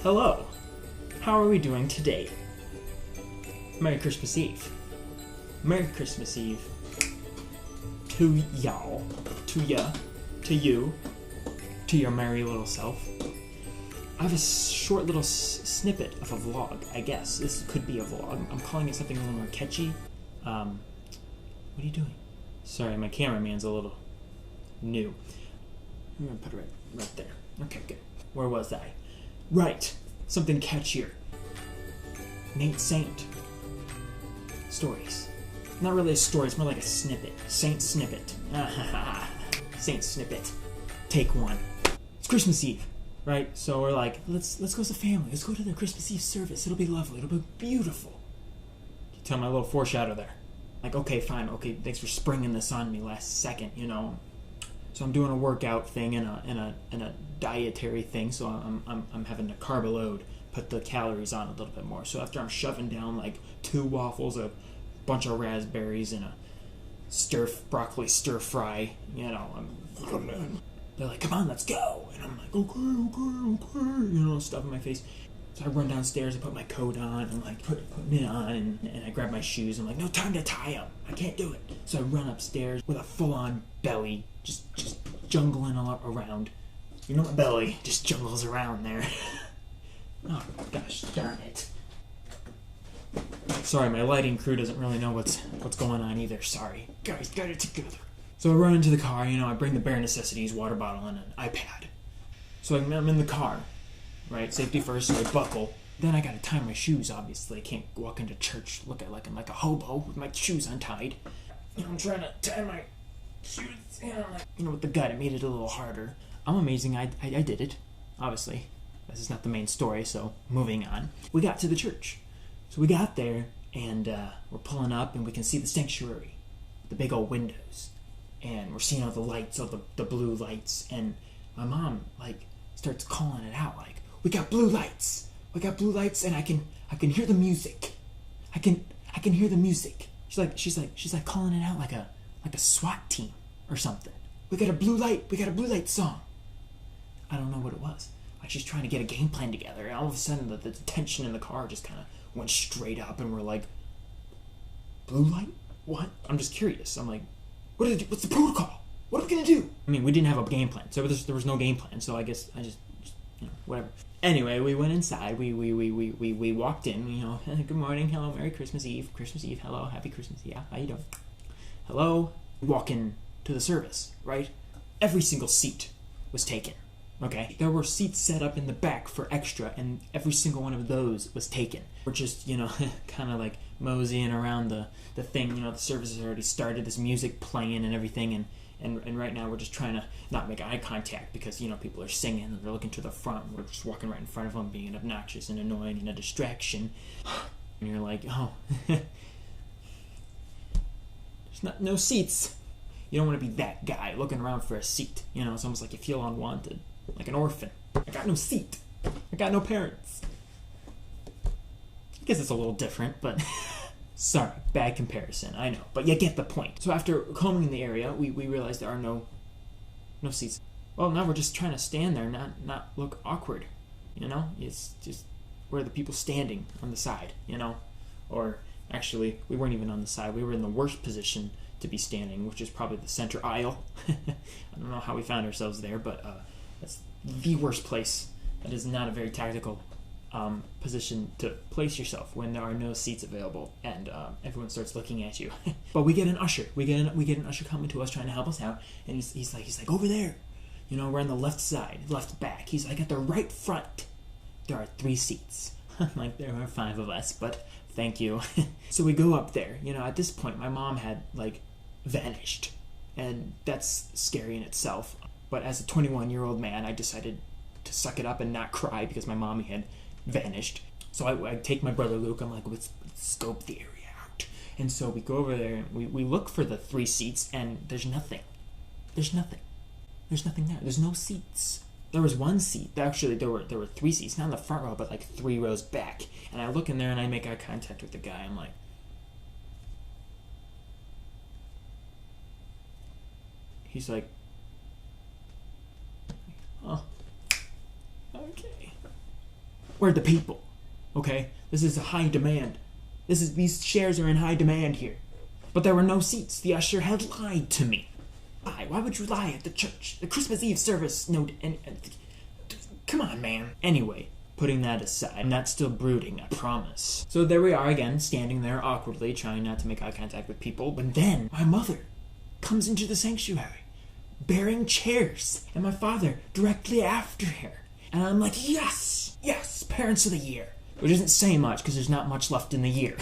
Hello. How are we doing today? Merry Christmas Eve. Merry Christmas Eve. To y'all. To ya. To you. To your merry little self. I have a short little snippet of a vlog, I guess. This could be a vlog. I'm calling it something a little more catchy. What are you doing? Sorry, my cameraman's a little new. I'm gonna put it right there. Okay, good. Where was I? Right. Something catchier. Nate Saint. Stories. Not really a story, it's more like a snippet. Saint Snippet. Saint Snippet. Take one. It's Christmas Eve, right? So we're like, let's go as a family. Let's go to the Christmas Eve service. It'll be lovely. It'll be beautiful. You tell my little foreshadow there. Like, okay, fine. Okay, thanks for springing this on me last second, you know. So I'm doing a workout thing and a dietary thing, so I'm having to carb load, put the calories on a little bit more. So after I'm shoving down like 2 waffles, a bunch of raspberries, and a broccoli stir fry, you know, they're like, come on, let's go. And I'm like, okay, you know, stuff in my face. So I run downstairs, I put my coat on, I'm like putting it on, and I grab my shoes. I'm like, no time to tie them. I can't do it. So I run upstairs with a full-on belly, just jungling around. You know, my belly just jungles around there. Oh gosh, darn it. Sorry, my lighting crew doesn't really know what's going on either. Sorry. Guys, get it together. So I run into the car, you know, I bring the bare necessities, water bottle, and an iPad. So I'm in the car. Right, safety first, so I buckle. Then I gotta tie my shoes, obviously. I can't walk into church looking like I'm like a hobo with my shoes untied. You know, I'm trying to tie my shoes, you know, with the gut, it made it a little harder. I'm amazing, I did it, obviously. This is not the main story, so moving on. We got to the church. So we got there, and we're pulling up, and we can see the sanctuary. The big old windows. And we're seeing all the lights, all the blue lights, and my mom, like, starts calling it out, like, we got blue lights. We got blue lights, and I can hear the music. I can hear the music. She's like calling it out like a SWAT team or something. We got a blue light. We got a blue light song. I don't know what it was. Like she's trying to get a game plan together, and all of a sudden the tension in the car just kind of went straight up, and we're like, blue light? What? I'm just curious. I'm like, what's the protocol? What are we gonna do? I mean, we didn't have a game plan, so there was no game plan. So I guess I just you know, whatever. Anyway, we went inside. We walked in. You know, good morning, hello, Merry Christmas Eve, hello, Happy Christmas, yeah, how you doing? Hello. Walk in to the service, right? Every single seat was taken. Okay, there were seats set up in the back for extra, and every single one of those was taken. We're just, you know, kind of like moseying around the thing. You know, the service has already started. There's music playing and everything, and right now we're just trying to not make eye contact because, you know, people are singing and they're looking to the front. We're just walking right in front of them, being obnoxious and annoying and a distraction. And you're like, oh, there's no seats. You don't want to be that guy looking around for a seat. You know, it's almost like you feel unwanted, like an orphan. I got no seat. I got no parents. I guess it's a little different, but sorry, bad comparison, I know. But you get the point. So after combing the area, we realized there are no seats. Well, now we're just trying to stand there, not look awkward. You know? It's just where the people standing on the side, you know? Or actually, we weren't even on the side. We were in the worst position to be standing, which is probably the center aisle. I don't know how we found ourselves there, but that's the worst place. That is not a very tactical position to place yourself when there are no seats available and everyone starts looking at you. But we get an usher. We get an usher coming to us trying to help us out, and he's like over there. You know, we're on the left side, left back. He's like at the right front. There are 3 seats. Like there are 5 of us, but thank you. So we go up there. You know, at this point, my mom had like vanished, and that's scary in itself. But as a 21-year-old man, I decided to suck it up and not cry because my mommy had vanished. So I take my brother Luke. I'm like, let's scope the area out. And so we go over there and we look for the 3 seats, and there's nothing. There's nothing there. There's no seats. There was 1 seat. Actually, there were 3 seats, not in the front row, but like 3 rows back. And I look in there and I make eye contact with the guy. I'm like, he's like, oh, okay. We're the people. Okay? This is a high demand. These chairs are in high demand here. But there were no seats. The usher had lied to me. Why would you lie at the church? The Christmas Eve service, come on, man. Anyway, putting that aside, I'm not still brooding, I promise. So there we are again, standing there awkwardly, trying not to make eye contact with people, but then my mother comes into the sanctuary, bearing chairs, and my father directly after her. And I'm like, yes, parents of the year. Which doesn't say much, because there's not much left in the year.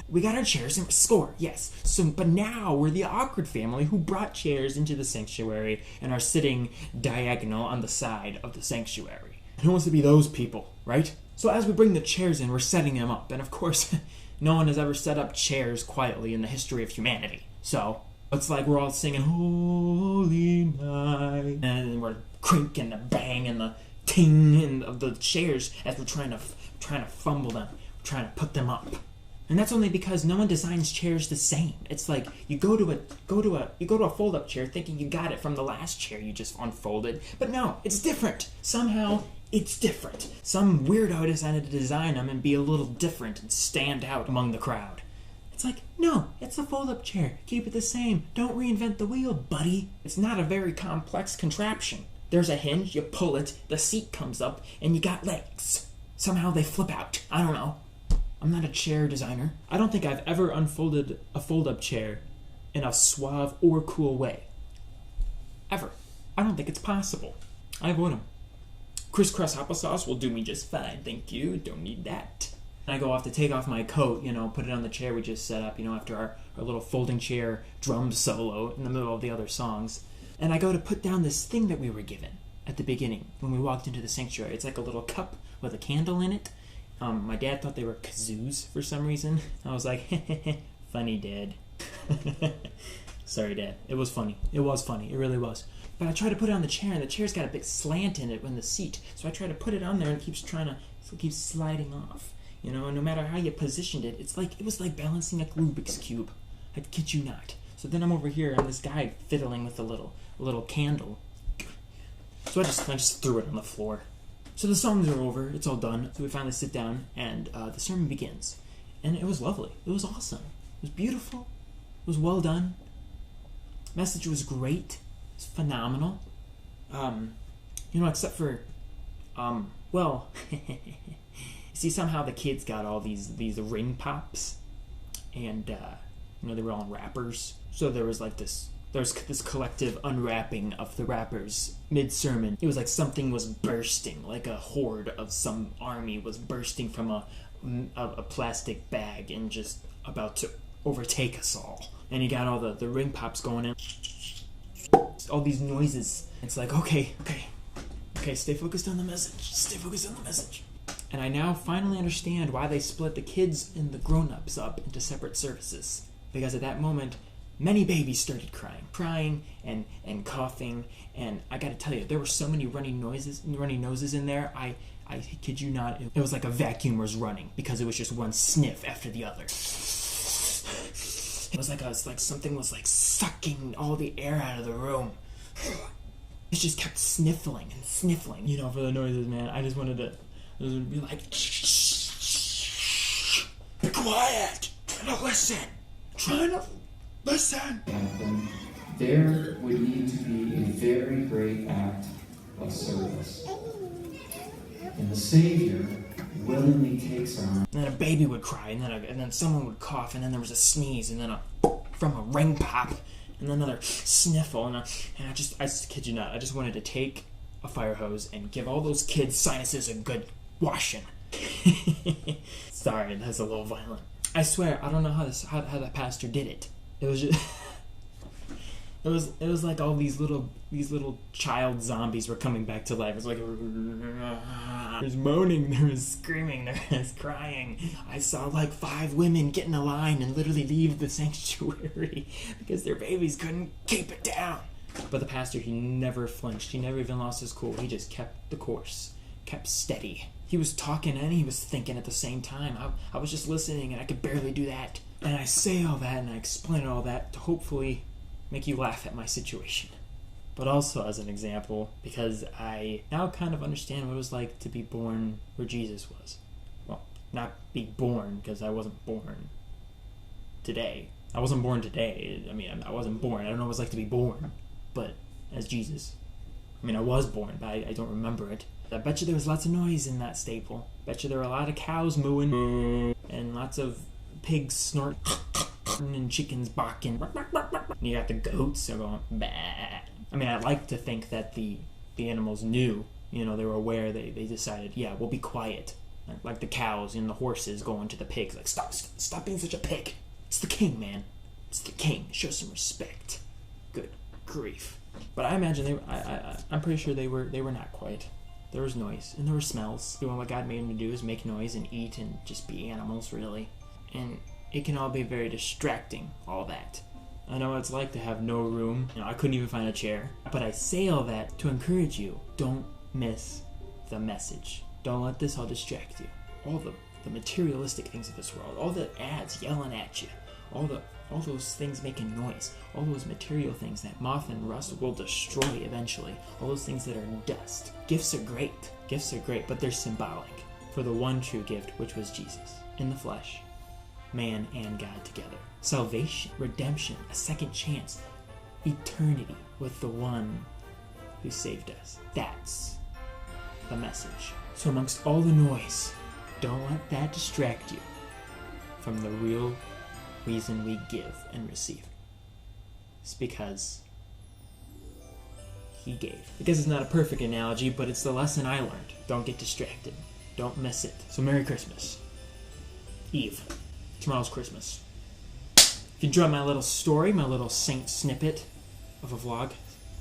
We got our chairs and score, yes. But now we're the awkward family who brought chairs into the sanctuary and are sitting diagonal on the side of the sanctuary. Who wants to be those people, right? So as we bring the chairs in, we're setting them up. And of course, no one has ever set up chairs quietly in the history of humanity. So it's like we're all singing, Holy Night. And we're crinking the bang and the ting of the chairs as we're trying to fumble them, trying to put them up. And that's only because no one designs chairs the same. It's like you go to a fold-up chair thinking you got it from the last chair you just unfolded, but no, it's different. Somehow it's different. Some weirdo decided to design them and be a little different and stand out among the crowd. It's like, no, it's a fold-up chair. Keep it the same. Don't reinvent the wheel, buddy. It's not a very complex contraption. There's a hinge, you pull it, the seat comes up, and you got legs. Somehow they flip out. I don't know. I'm not a chair designer. I don't think I've ever unfolded a fold-up chair in a suave or cool way. Ever. I don't think it's possible. I wouldn't. Crisscross applesauce will do me just fine, thank you. Don't need that. I go off to take off my coat, put it on the chair we just set up, after our little folding chair drum solo in the middle of the other songs. And I go to put down this thing that we were given at the beginning when we walked into the sanctuary. It's like a little cup with a candle in it. My dad thought they were kazoos for some reason. I was like, funny, Dad. Sorry, Dad. It was funny. It was funny. It really was. But I tried to put it on the chair, and the chair's got a big slant in it in the seat. So I try to put it on there, and it keeps sliding off. And no matter how you positioned it, it was like balancing a Rubik's Cube. I kid you not. So then I'm over here, and this guy fiddling with a little candle. So I just threw it on the floor. So the songs are over, it's all done. So we finally sit down, and the sermon begins. And it was lovely. It was awesome. It was beautiful. It was well done. Message was great. It was phenomenal. Except for, see, somehow the kids got all these ring pops, and they were all in wrappers. So there was this collective unwrapping of the wrappers mid-sermon. It was like something was bursting, like a horde of some army was bursting from a plastic bag and just about to overtake us all. And you got all the ring pops going in, all these noises. It's like, okay, stay focused on the message. And I now finally understand why they split the kids and the grown-ups up into separate services. Because at that moment, many babies started crying and coughing, and I gotta tell you, there were so many runny noses in there. I kid you not, it was like a vacuum was running because it was just one sniff after the other. It was like something was like sucking all the air out of the room. It just kept sniffling and sniffling, for the noises, man. I just wanted to be like, shh, be quiet, trying to listen. Anthem, there would need to be a very great act of service. And the Savior willingly takes on. And then a baby would cry, and then someone would cough, and then there was a sneeze, and then from a ring pop, and then another sniffle, and I just kid you not, I just wanted to take a fire hose and give all those kids' sinuses a good washing. Sorry, that's a little violent. I swear, I don't know how the pastor did it. It was just, it was like all these little child zombies were coming back to life. It was like there was moaning, there was screaming, there was crying. I saw like 5 women get in a line and literally leave the sanctuary because their babies couldn't keep it down. But the pastor, he never flinched. He never even lost his cool. He just kept the course, kept steady. He was talking and he was thinking at the same time. I was just listening, and I could barely do that. And I say all that and I explain all that to hopefully make you laugh at my situation. but also as an example because I now kind of understand what it was like to be born where Jesus was. Well, not be born because I wasn't born today. I wasn't born today. I mean, I wasn't born. I don't know what it's like to be born, but as Jesus. I mean, I was born, but I don't remember it. I bet you there was lots of noise in that stable. Bet you there were a lot of cows mooing and lots of pigs snorting and chickens barking. And you got the goats are going bah. I mean, I'd like to think that the animals knew. You know, they were aware. They decided, yeah, we'll be quiet. Like the cows and the horses going to the pigs. Like, stop being such a pig. It's the king, man. It's the king. Show some respect. Good grief. But I imagine I'm pretty sure they were not quiet. There was noise and there were smells. Doing what God made them to do is make noise and eat and just be animals, really. And it can all be very distracting, all that. I know what it's like to have no room. You know, I couldn't even find a chair. But I say all that to encourage you. Don't miss the message. Don't let this all distract you. All the materialistic things of this world, all the ads yelling at you, all those things making noise, all those material things that moth and rust will destroy eventually, all those things that are dust. Gifts are great, but they're symbolic for the one true gift, which was Jesus in the flesh, man and God together. Salvation, redemption, a second chance, eternity with the one who saved us. That's the message. So amongst all the noise, don't let that distract you from the real reason we give and receive. It's because he gave. I guess it's not a perfect analogy, but it's the lesson I learned. Don't get distracted. Don't miss it. So Merry Christmas. Eve. Tomorrow's Christmas. If you enjoyed my little story, my little Saint snippet of a vlog,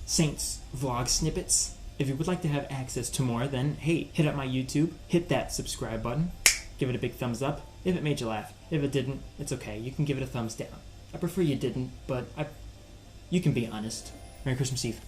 Saints vlog snippets, if you would like to have access to more, then hey, hit up my YouTube, hit that subscribe button, give it a big thumbs up if it made you laugh. If it didn't, it's okay. You can give it a thumbs down. I prefer you didn't, but you can be honest. Merry Christmas Eve.